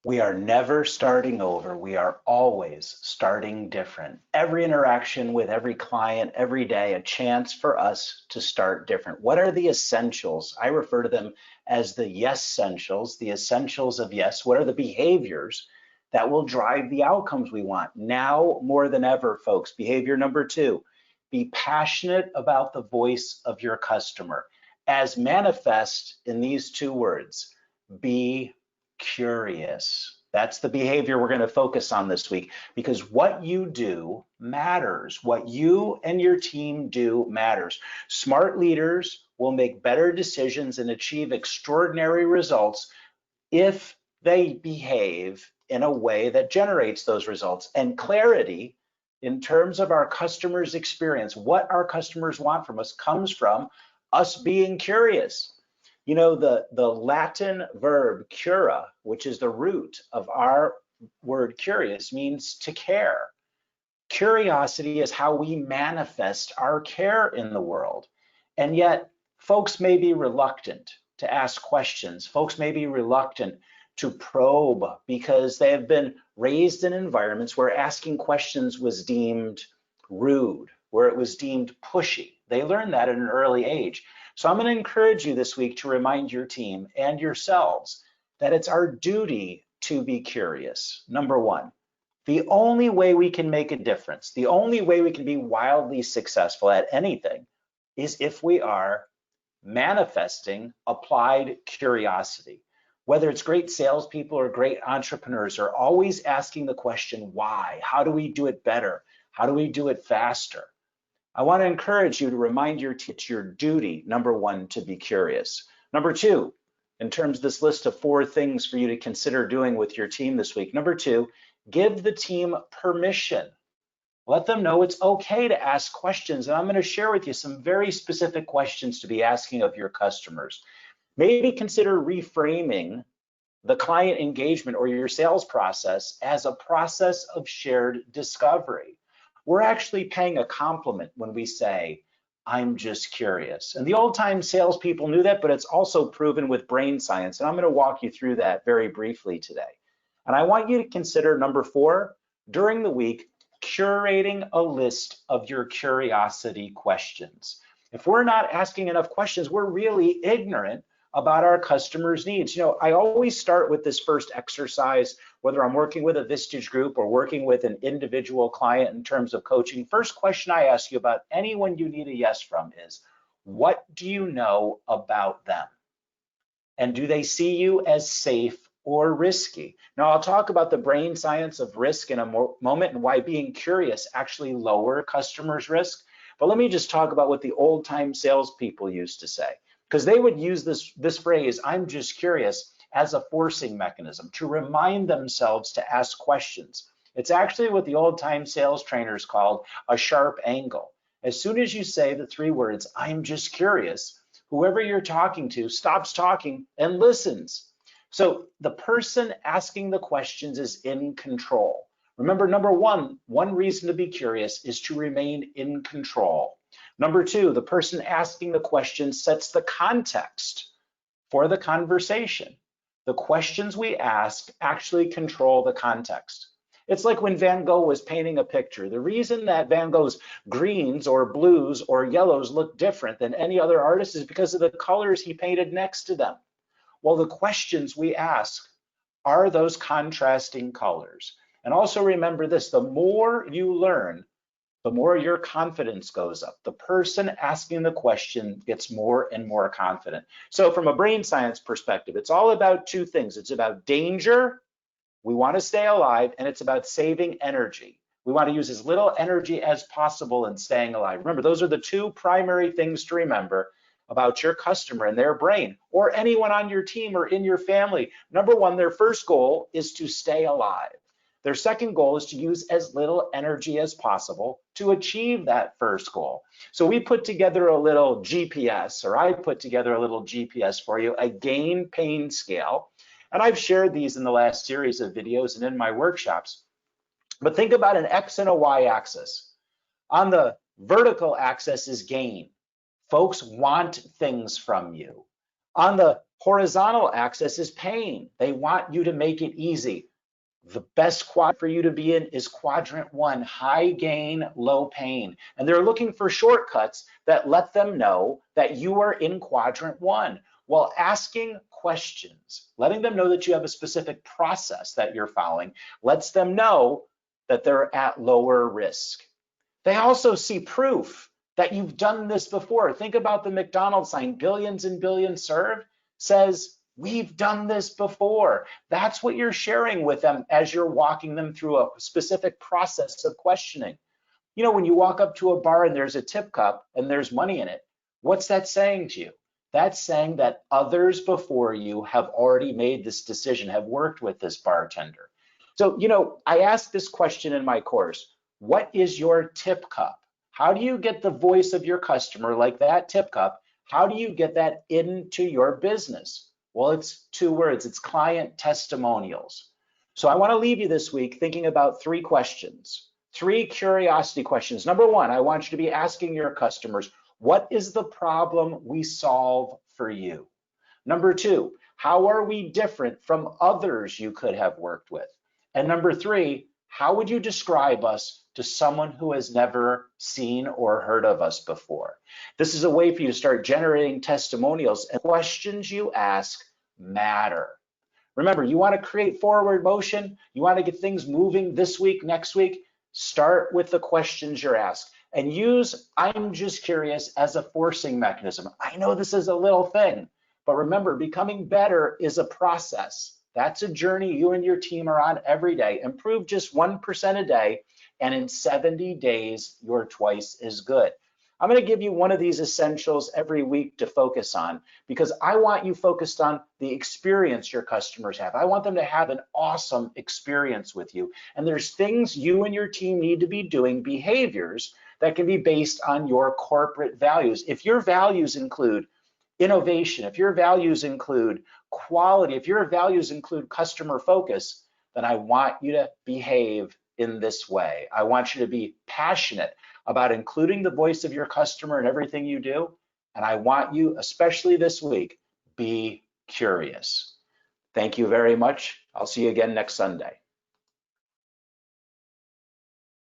We are never starting over. We are always starting different. Every interaction with every client, every day, a chance for us to start different. What are the essentials? I refer to them as the YESENTIALs, the essentials of yes. What are the behaviors that will drive the outcomes we want? Now more than ever, folks. Behavior number 2, be passionate about the voice of your customer, as manifest in these 2 words: be curious. That's the behavior we're going to focus on this week, because what you do matters. What you and your team do matters. Smart leaders will make better decisions and achieve extraordinary results if they behave in a way that generates those results. And clarity in terms of our customers' experience, what our customers want from us, comes from us being curious. You know, the Latin verb cura, which is the root of our word curious, means to care. Curiosity is how we manifest our care in the world. And yet, folks may be reluctant to ask questions. Folks may be reluctant to probe because they have been raised in environments where asking questions was deemed rude, where it was deemed pushy. They learned that at an early age. So I'm going to encourage you this week to remind your team and yourselves that it's our duty to be curious. Number 1, the only way we can make a difference, the only way we can be wildly successful at anything, is if we are manifesting applied curiosity. Whether it's great salespeople or great entrepreneurs are always asking the question, why? How do we do it better? How do we do it faster? I want to encourage you to remind it's your duty, number 1, to be curious. Number 2, in terms of this list of 4 things for you to consider doing with your team this week. Number 2, give the team permission. Let them know it's okay to ask questions. And I'm going to share with you some very specific questions to be asking of your customers. Maybe consider reframing the client engagement or your sales process as a process of shared discovery. We're actually paying a compliment when we say, I'm just curious. And the old time salespeople knew that, but it's also proven with brain science. And I'm going to walk you through that very briefly today. And I want you to consider number 4, during the week, curating a list of your curiosity questions. If we're not asking enough questions, we're really ignorant about our customers' needs. You know, I always start with this first exercise, whether I'm working with a Vistage group or working with an individual client in terms of coaching. First question I ask you about anyone you need a yes from is, what do you know about them? And do they see you as safe or risky? Now, I'll talk about the brain science of risk in a moment and why being curious actually lower customers' risk. But let me just talk about what the old time salespeople used to say, because they would use this phrase, I'm just curious, as a forcing mechanism to remind themselves to ask questions. It's actually what the old time sales trainers called a sharp angle. As soon as you say the 3 words, I'm just curious, whoever you're talking to stops talking and listens. So the person asking the questions is in control. Remember, number 1, one reason to be curious is to remain in control. Number 2, the person asking the question sets the context for the conversation. The questions we ask actually control the context. It's like when Van Gogh was painting a picture. The reason that Van Gogh's greens or blues or yellows look different than any other artist is because of the colors he painted next to them. Well, the questions we ask are those contrasting colors. And also remember this, the more you learn, the more your confidence goes up. The person asking the question gets more and more confident. So from a brain science perspective, it's all about 2 things. It's about danger, we want to stay alive, and it's about saving energy. We want to use as little energy as possible in staying alive. Remember, those are the 2 primary things to remember about your customer and their brain, or anyone on your team or in your family. Number 1, their first goal is to stay alive. Their second goal is to use as little energy as possible to achieve that first goal. So we put together a little GPS, or I put together a little GPS for you, a gain pain scale. And I've shared these in the last series of videos and in my workshops. But think about an X and a Y axis. On the vertical axis is gain. Folks want things from you. On the horizontal axis is pain. They want you to make it easy. The best quadrant for you to be in is quadrant 1, high gain, low pain. And they're looking for shortcuts that let them know that you are in quadrant 1 while asking questions. Letting them know that you have a specific process that you're following lets them know that they're at lower risk. They also see proof that you've done this before. Think about the McDonald's sign, billions and billions served, says, we've done this before. That's what you're sharing with them as you're walking them through a specific process of questioning. You know, when you walk up to a bar and there's a tip cup and there's money in it, what's that saying to you? That's saying that others before you have already made this decision, have worked with this bartender. So, you know, I asked this question in my course, what is your tip cup? How do you get the voice of your customer, like that tip cup? How do you get that into your business? Well, it's 2 words, it's client testimonials. So I want to leave you this week thinking about 3 questions, 3 curiosity questions. Number 1, I want you to be asking your customers, what is the problem we solve for you? Number 2, how are we different from others you could have worked with? And number 3, how would you describe us to someone who has never seen or heard of us before? This is a way for you to start generating testimonials, and questions you ask matter. Remember, you want to create forward motion, you want to get things moving this week, next week, start with the questions you're asked and use I'm just curious as a forcing mechanism. I know this is a little thing, but remember, becoming better is a process. That's a journey you and your team are on every day. Improve just 1% a day, and in 70 days, you're twice as good. I'm going to give you one of these essentials every week to focus on because I want you focused on the experience your customers have. I want them to have an awesome experience with you. And there's things you and your team need to be doing, behaviors that can be based on your corporate values. If your values include innovation, if your values include quality, if your values include customer focus, then I want you to behave in this way. I want you to be passionate about including the voice of your customer in everything you do. And I want you, especially this week, be curious. Thank you very much. I'll see you again next Sunday.